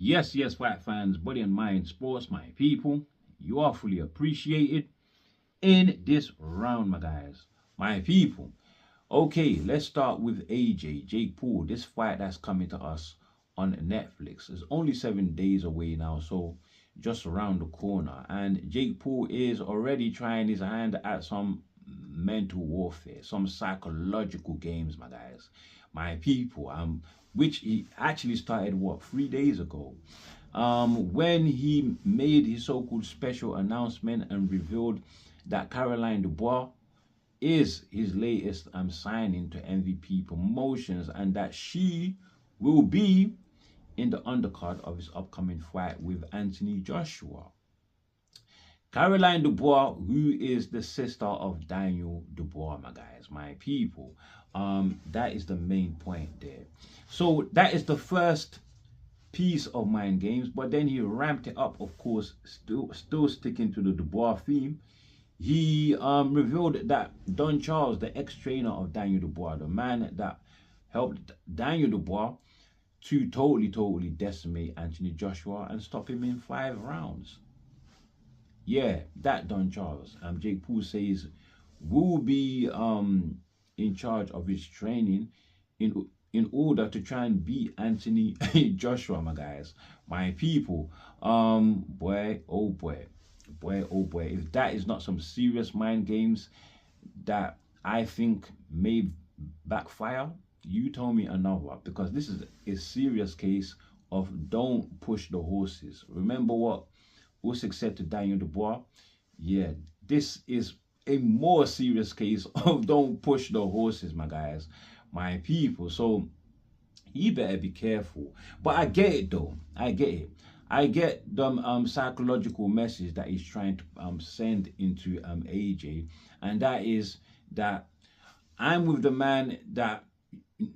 Yes, yes, fight fans, body and mind sports, my people. You are fully appreciated in this round, my guys. My people. Okay, let's start with Jake Paul. This fight that's coming to us on Netflix is only 7 days away now, so just around the corner. And Jake Paul is already trying his hand at some mental warfare, some psychological games, my guys, my people. Which he actually started 3 days ago. When he made his so-called special announcement and revealed that Caroline Dubois is his latest signing to MVP Promotions and that she will be in the undercard of his upcoming fight with Anthony Joshua. Caroline Dubois, who is the sister of Daniel Dubois, my guys, my people. That is the main point there. So that is the first piece of mind games, but then he ramped it up, of course, still sticking to the Dubois theme. He revealed that Don Charles, the ex-trainer of Daniel Dubois, the man that helped Daniel Dubois to totally decimate Anthony Joshua and stop him in 5 rounds. Yeah, that Don Charles. Jake Paul says will be in charge of his training in order to try and beat Anthony Joshua, my guys, my people. Boy, oh boy, if that is not some serious mind games that I think may backfire, you tell me another, because this is a serious case of don't push the horses. Remember what Usyk said to Daniel Dubois? Yeah, this is a more serious case of don't push the horses, my guys, my people. So you better be careful. But I get it though. I get it. I get the psychological message that he's trying to send into AJ, and that is that I'm with the man that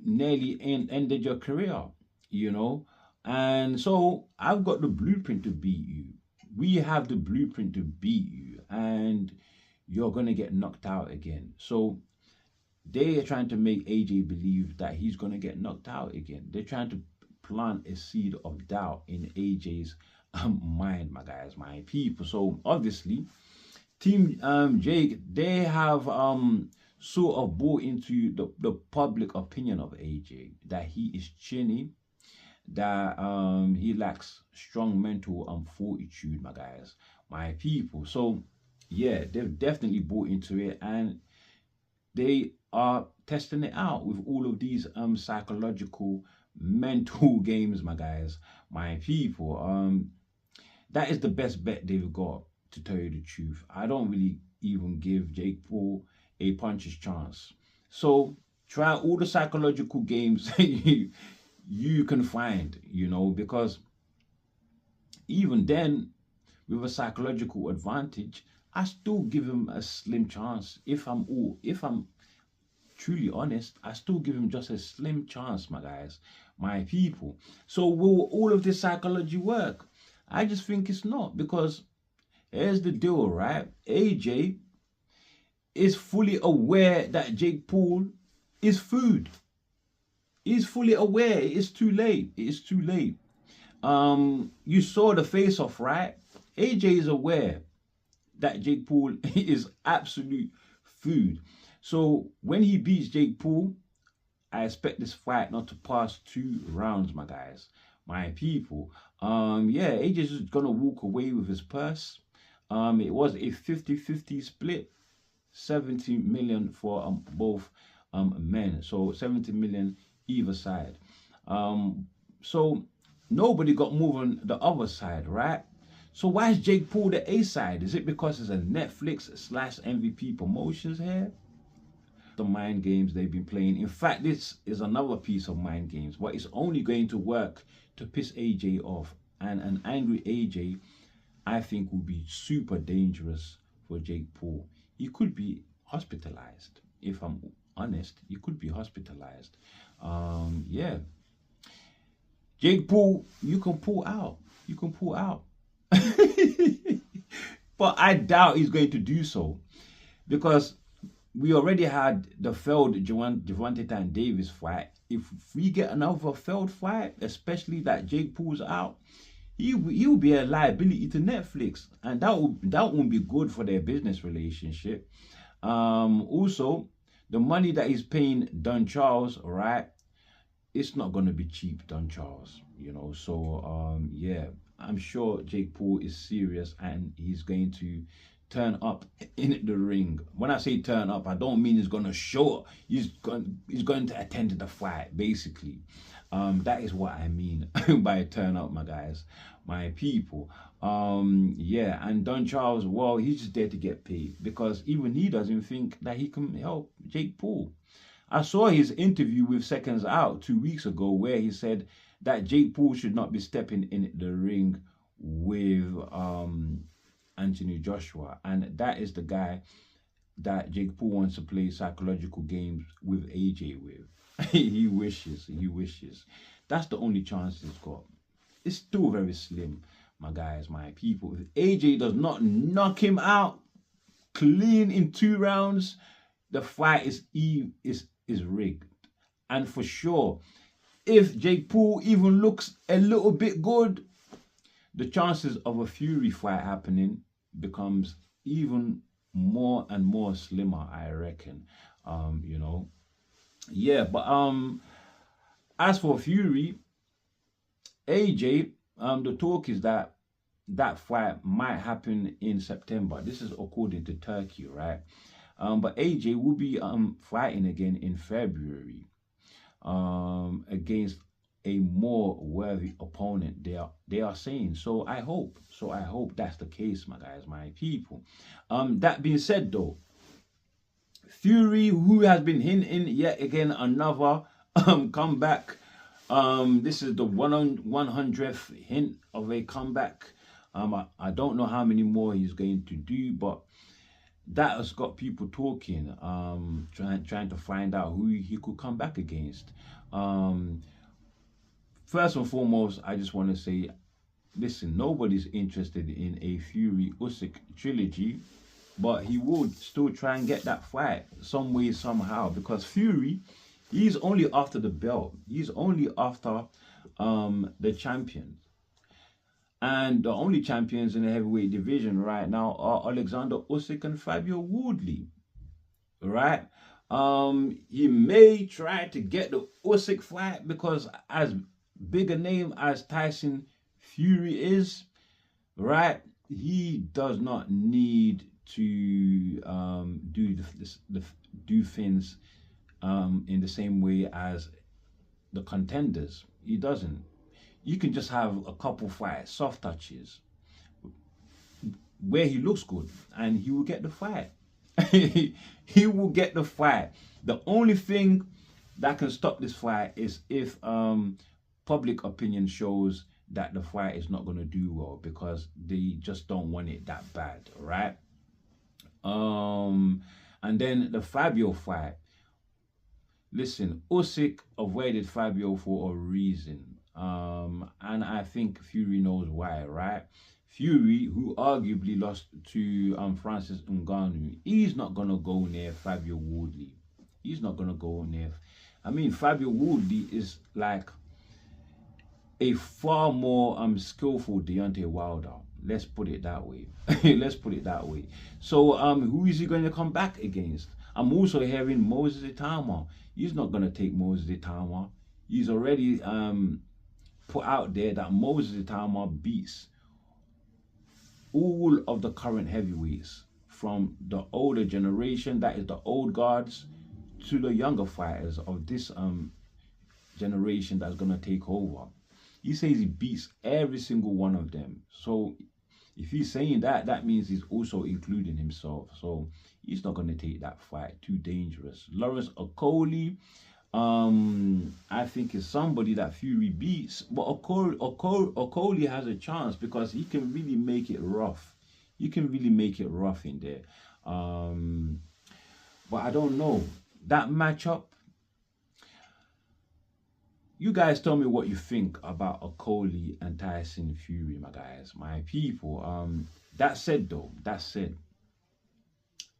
nearly ended your career, you know, and so I've got the blueprint to beat you. We have the blueprint to beat you, and you're gonna get knocked out again. So they are trying to make AJ believe that he's gonna get knocked out again. They're trying to plant a seed of doubt in AJ's mind, my guys, my people. So obviously, Team Jake, they have sort of bought into the public opinion of AJ that he is chinny, that he lacks strong mental fortitude, my guys, my people. So yeah, they've definitely bought into it, and they are testing it out with all of these psychological mental games, my guys, my people. That is the best bet they've got, to tell you the truth. I don't really even give Jake Paul a puncher's chance. So try all the psychological games you can find, you know, because even then, with a psychological advantage, I still give him a slim chance. If I'm truly honest, I still give him just a slim chance, my guys, my people. So will all of this psychology work? I just think it's not, because here's the deal, right? AJ is fully aware that Jake Paul is food. He's fully aware it is too late. It is too late. You saw the face-off, right? AJ is aware that Jake Paul is absolute food. So when he beats Jake Paul, I expect this fight not to pass 2 rounds, my guys, my people. Yeah, AJ is gonna walk away with his purse. It was a 50-50 split, 70 million for both men. So 70 million either side. So nobody got more on the other side, right? So why is Jake Paul the A side? Is it because it's a Netflix/MVP Promotions here? The mind games they've been playing. In fact, this is another piece of mind games, but it's only going to work to piss AJ off. And an angry AJ, I think, will be super dangerous for Jake Paul. He could be hospitalized. If I'm honest, he could be hospitalized. Yeah. Jake Paul, you can pull out. You can pull out. But I doubt he's going to do so, because we already had the failed Gervonta Davis fight if we get another failed fight, especially that Jake Paul's out, he'll be a liability to Netflix, and that won't be good for their business relationship. Also, the money that he's paying Don Charles, right? It's not gonna be cheap, Don Charles. So yeah, I'm sure Jake Paul is serious and he's going to turn up in the ring. When I say turn up, I don't mean he's gonna show up. He's going to attend the fight, basically. That is what I mean by turn up, my guys, my people. Yeah, and Don Charles, well, he's just there to get paid because even he doesn't think that he can help Jake Paul. I saw his interview with Seconds Out 2 weeks ago where he said that Jake Paul should not be stepping in the ring with Anthony Joshua, and that is the guy that Jake Paul wants to play psychological games with AJ with. he wishes. That's the only chance he's got. It's still very slim, my guys, my people. If AJ does not knock him out clean in 2 rounds, the fight is rigged. And for sure, if Jake Paul even looks a little bit good, the chances of a Fury fight happening becomes even more and more slimmer, I reckon. Yeah, but as for Fury, AJ, the talk is that fight might happen in September. This is according to Turkey, right? But AJ will be fighting again in February against a more worthy opponent. They are saying. So I hope that's the case, my guys, my people. That being said, though, Fury, who has been hinting yet again another comeback. This is the 100th hint of a comeback. I don't know how many more he's going to do, but that has got people talking, trying to find out who he could come back against. First and foremost, I just want to say, listen, nobody's interested in a Fury Usyk trilogy, but he would still try and get that fight some way, somehow, because Fury, he's only after the belt. He's only after the champions. And the only champions in the heavyweight division right now are Alexander Usyk and Fabio Woodley, right? He may try to get the Usyk fight because as big a name as Tyson Fury is, right? He does not need to do things in the same way as the contenders. He doesn't. You can just have a couple fights, soft touches, where he looks good, and he will get the fight. He will get the fight. The only thing that can stop this fight is if public opinion shows that the fight is not going to do well because they just don't want it that bad, right? And then the Fabio fight. Listen, Usyk avoided Fabio for a reason. And I think Fury knows why, right? Fury, who arguably lost to Francis Ngannou, he's not going to go near Fabio Woodley. He's not going to go near. I mean, Fabio Woodley is like a far more skillful Deontay Wilder. Let's put it that way. Let's put it that way. So who is he going to come back against? I'm also hearing Moses Itama. He's not going to take Moses Itama. He's already put out there that Moses Itama beats all of the current heavyweights from the older generation, that is the old guards, to the younger fighters of this generation that's going to take over. He says he beats every single one of them. So if he's saying that, that means he's also including himself. So he's not going to take that fight. Too dangerous. Lawrence Okolie, I think is somebody that Fury beats. But Okolie has a chance because he can really make it rough. He can really make it rough in there. But I don't know. That matchup, you guys tell me what you think about Okolie and Tyson Fury, my guys, my people. That said, though,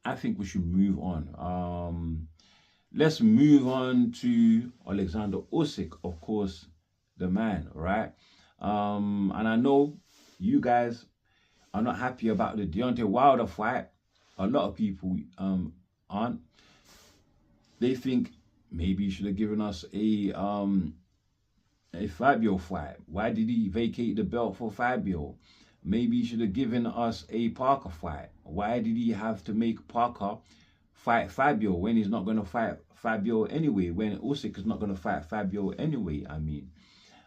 I think we should move on. let's move on to Alexander Usyk, of course, the man, right? And I know you guys are not happy about the Deontay Wilder fight. A lot of people aren't. They think maybe he should have given us a Fabio fight. Why did he vacate the belt for Fabio? Maybe he should have given us a Parker fight. Why did he have to make Parker fight Fabio when he's not going to fight Fabio anyway? When Usyk is not going to fight Fabio anyway? I mean,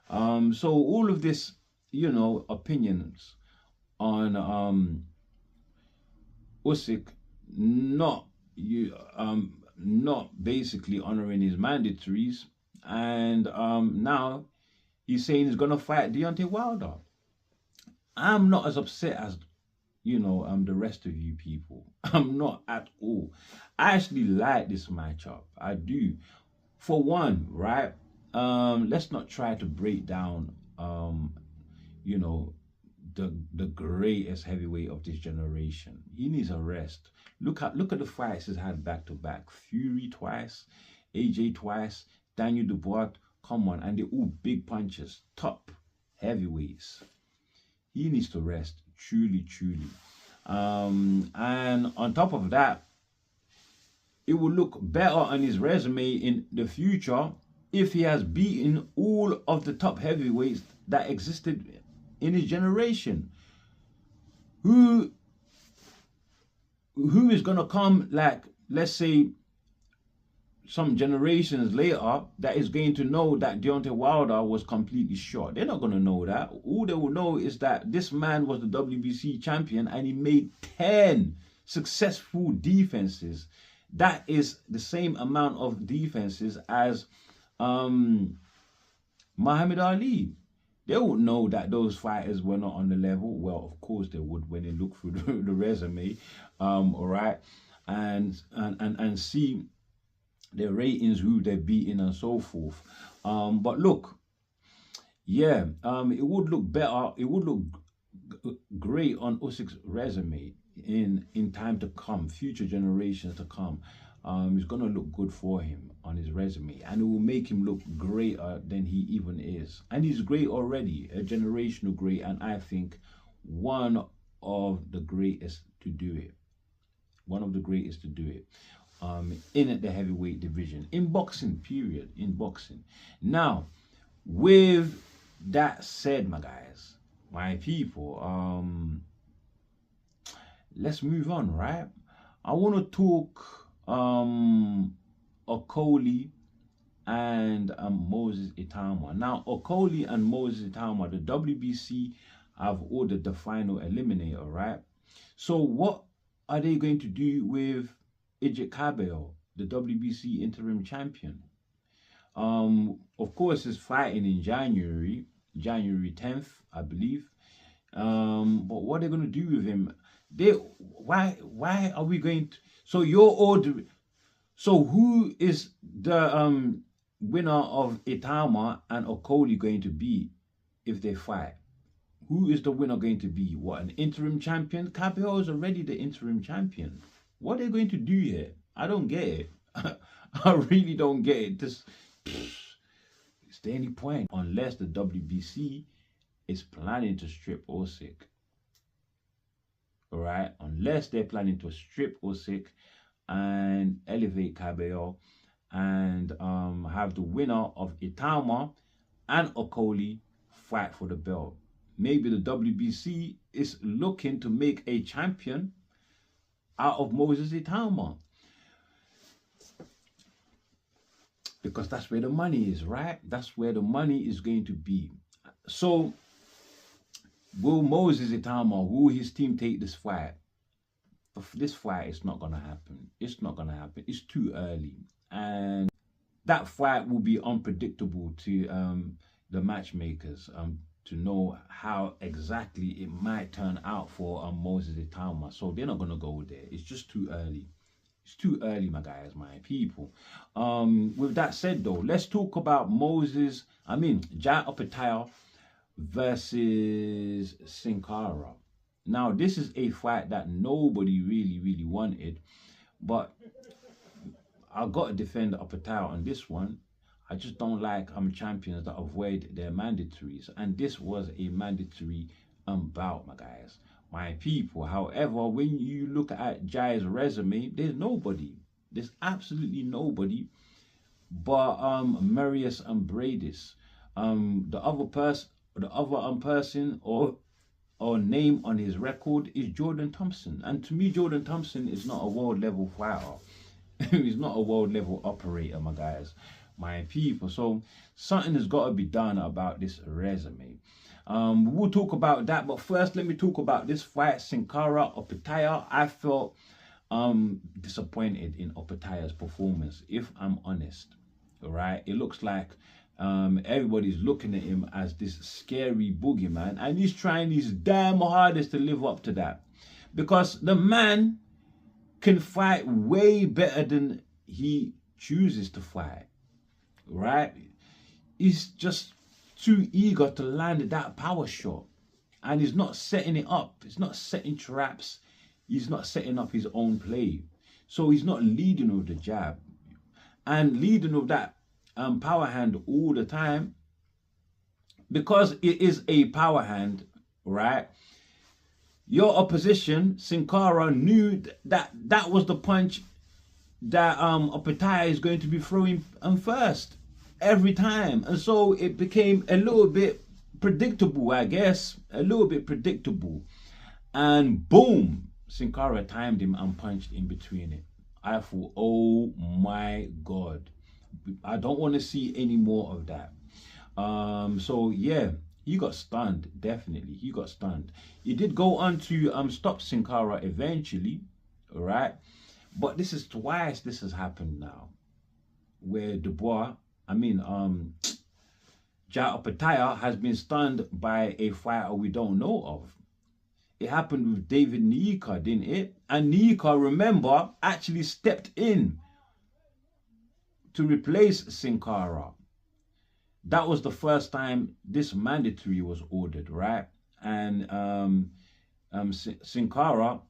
so all of this, you know, opinions on Usyk not basically honoring his mandatories, and now he's saying he's gonna fight Deontay Wilder. I'm not as upset as the rest of you people. I'm not at all. I actually like this matchup. I do. For one, right? Let's not try to break down you know, the greatest heavyweight of this generation. He needs a rest. Look at the fights he's had back to back. Fury twice, AJ twice, Daniel Dubois. Come on, and they're all big punches, top heavyweights. He needs to rest, truly, truly. And on top of that, it will look better on his resume in the future if he has beaten all of the top heavyweights that existed in his generation. Who is gonna come, like, let's say some generations later, that is going to know that Deontay Wilder was completely shot? They're not gonna know that. All they will know is that this man was the WBC champion and he made 10 successful defenses. That is the same amount of defenses as Muhammad Ali. They would know that those fighters were not on the level. Well, of course they would when they look through the resume, all right, and see their ratings, who they're beating, and so forth. But look, yeah, it would look better. It would look great on Usyk's resume in time to come, future generations to come. It's gonna look good for him on his resume, and it will make him look greater than he even is. And he's great already, a generational great, and I think one of the greatest to do it. One of the greatest to do it. In the heavyweight division, in boxing, period, in boxing. Now, with that said, my guys, my people, let's move on, right? I want to talk Okoli and Moses Itama. Now, Okoli and Moses Itama, the WBC have ordered the final eliminator, right? So what are they going to do with Idris Cabello, the WBC interim champion? Of course, he's fighting in January 10th, I believe. But what are they going to do with him? Why are we going to? So you're ordering. So who is the winner of Itama and Okoli going to be if they fight? Who is the winner going to be? What, an interim champion? Cabello is already the interim champion. What are they going to do here? I don't get it. I really don't get it. Is there any point? Unless the WBC is planning to strip Usyk. Alright? Unless they're planning to strip Usyk and elevate Cabello and have the winner of Itama and Okoli fight for the belt. Maybe the WBC is looking to make a champion out of Moses Itama, because that's where the money is, right? That's where the money is going to be. So will Moses Itama, will his team take this fight? This fight is not going to happen. It's not going to happen. It's too early. And that fight will be unpredictable to the matchmakers, to know how exactly it might turn out for Moses Itama. So they're not going to go there. It's just too early. It's too early, my guys, my people. With that said, though, let's talk about Jai Opetaia versus Cinkara. Now, this is a fight that nobody really wanted, but I got to defend Opetaia on this one. I just don't like champions that avoid their mandatories, and this was a mandatory bout, my guys, my people. However, when you look at Jai's resume, there's nobody. There's absolutely nobody but Marius and Bradis. The other person or name on his record is Jordan Thompson, and to me, Jordan Thompson is not a world level fighter. He's not a world level operator, my guys, my people. So something has got to be done about this resume. We'll talk about that, but first let me talk about this fight, Cinkara Opetaia. I felt disappointed in Opetaia's performance, if I'm honest. All right, it looks like everybody's looking at him as this scary boogeyman, and he's trying his damn hardest to live up to that, because the man can fight way better than he chooses to fight, right? He's just too eager to land that power shot, and he's not setting it up. He's not setting traps. He's not setting up his own play. So he's not leading with the jab and leading with that power hand all the time, because it is a power hand, right? Your opposition, Cinkara, knew that that was the punch that Opetaia is going to be throwing first every time. And so it became a little bit predictable, I guess. A little bit predictable. And boom, Cinkara timed him and punched in between it. I thought, oh my God, I don't want to see any more of that. So yeah, he got stunned. Definitely, he got stunned. He did go on to stop Cinkara eventually, all right? But this is twice this has happened now, where Jai Opetaia has been stunned by a fighter we don't know of. It happened with David Nika, didn't it? And Nika, remember, actually stepped in to replace Cinkara. That was the first time this mandatory was ordered, right? And Cinkara,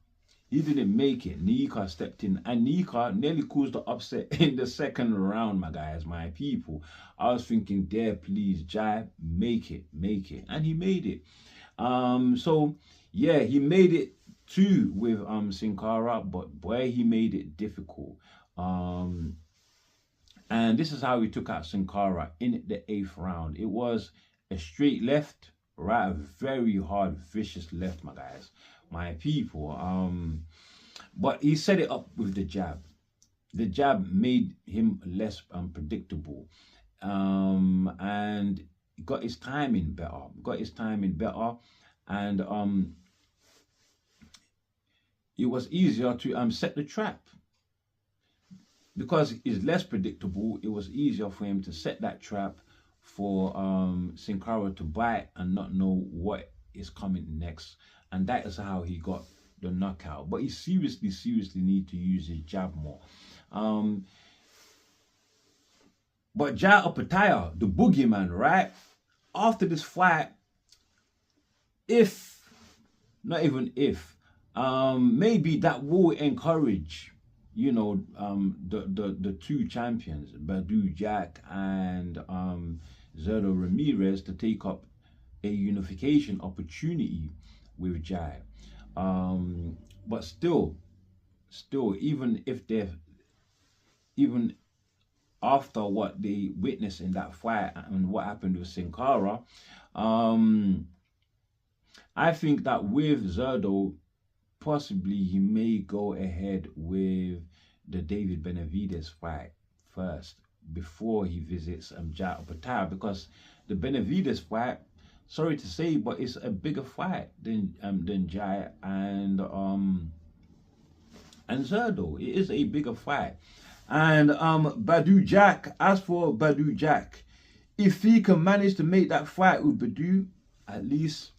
he didn't make it. Nika stepped in, and Nika nearly caused the upset in the second round, my guys, my people. I was thinking, there, please, Jai, make it, and he made it. So yeah, he made it too with Cinkara, but boy, he made it difficult. And this is how he took out Cinkara in the 8th round. It was a straight left, right? A very hard, vicious left, my guys, my people. But he set it up with the jab. The jab made him less predictable. And got his timing better. And it was easier to set the trap. Because it's less predictable, it was easier for him to set that trap for Cinkara to bite and not know what is coming next. And that is how he got the knockout. But he seriously need to use his jab more. But Jai Opetaia, the boogeyman, right? After this fight, maybe that will encourage, you know, the two champions, Badou Jack and Zerdo Ramirez, to take up a unification opportunity with Jai. But still, even after what they witnessed in that fight and what happened with Cinkara, I think that with Zerdo, possibly he may go ahead with the David Benavidez fight first before he visits Jai Opetaia, because the Benavidez fight, sorry to say, but it's a bigger fight than Jai and Zerdo. It is a bigger fight. And Badou Jack, as for Badou Jack, if he can manage to make that fight with Badou, at least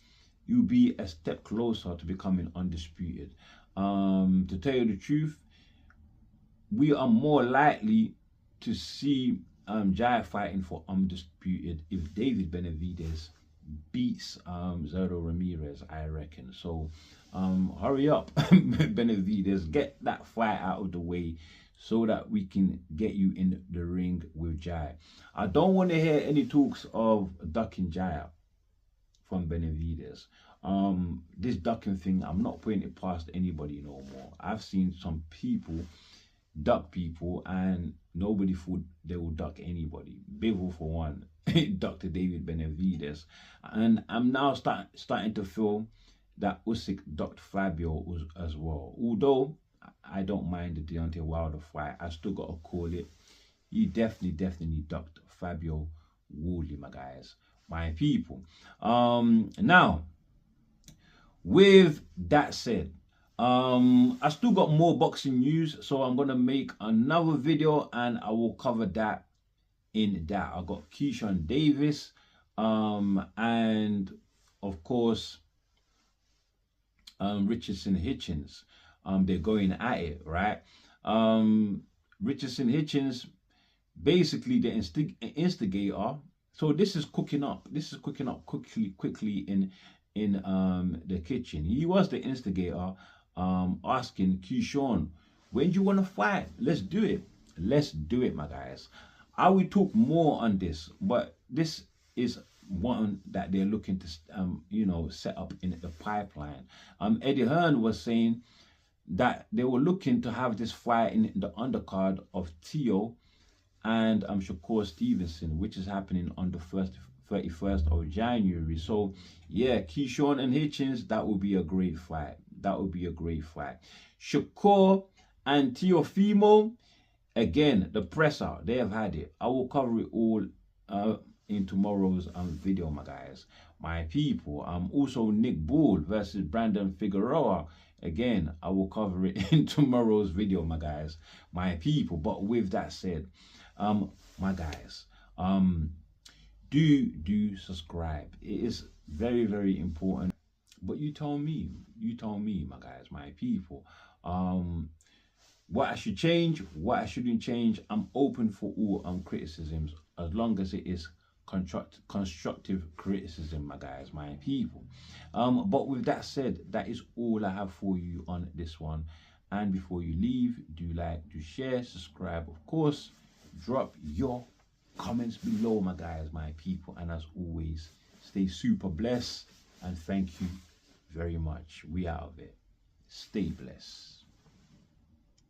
you'll be a step closer to becoming undisputed. To tell you the truth, we are more likely to see Jai fighting for undisputed if David Benavidez beats Zerdo Ramirez, I reckon. So hurry up, Benavidez, get that fight out of the way so that we can get you in the ring with Jai. I don't want to hear any talks of ducking Jai from Benavides. This ducking thing, I'm not putting it past anybody no more. I've seen some people duck people and nobody thought they would duck anybody. Bivol, for one, Dr. David Benavides. And I'm now starting to feel that Usyk ducked Fabio as well. Although I don't mind the Deontay Wilder fight, I still got to call it. He definitely ducked Fabio Woodley, my guys, my people. Now, with that said, I still got more boxing news, so I'm gonna make another video and I will cover that in that. I got Keyshawn Davis, and of course, Richardson Hitchens. They're going at it, right? Richardson Hitchens, basically the instigator. So this is cooking up. This is cooking up quickly in the kitchen. He was the instigator, asking Keyshawn, when do you want to fight? Let's do it. Let's do it, my guys. I will talk more on this, but this is one that they're looking to set up in the pipeline. Eddie Hearn was saying that they were looking to have this fight in the undercard of Tio and Shakur Stevenson, which is happening on the 31st of January. So yeah, Keyshawn and Hitchens, that would be a great fight. That would be a great fight. Shakur and Teofimo, again, the presser, they have had it. I will cover it all in tomorrow's video, my guys, my people. Also Nick Bull versus Brandon Figueroa. Again, I will cover it in tomorrow's video, my guys, my people. But with that said, my guys, do subscribe. It is very important. But you tell me, my guys, my people, what I should change, what I shouldn't change. I'm open for all criticisms, as long as it is constructive criticism, my guys, my people. But with that said, that is all I have for you on this one. And before you leave, do like, do share, subscribe, of course. Drop your comments below, my guys, my people. And as always, stay super blessed, and thank you very much. We out of it. Stay blessed.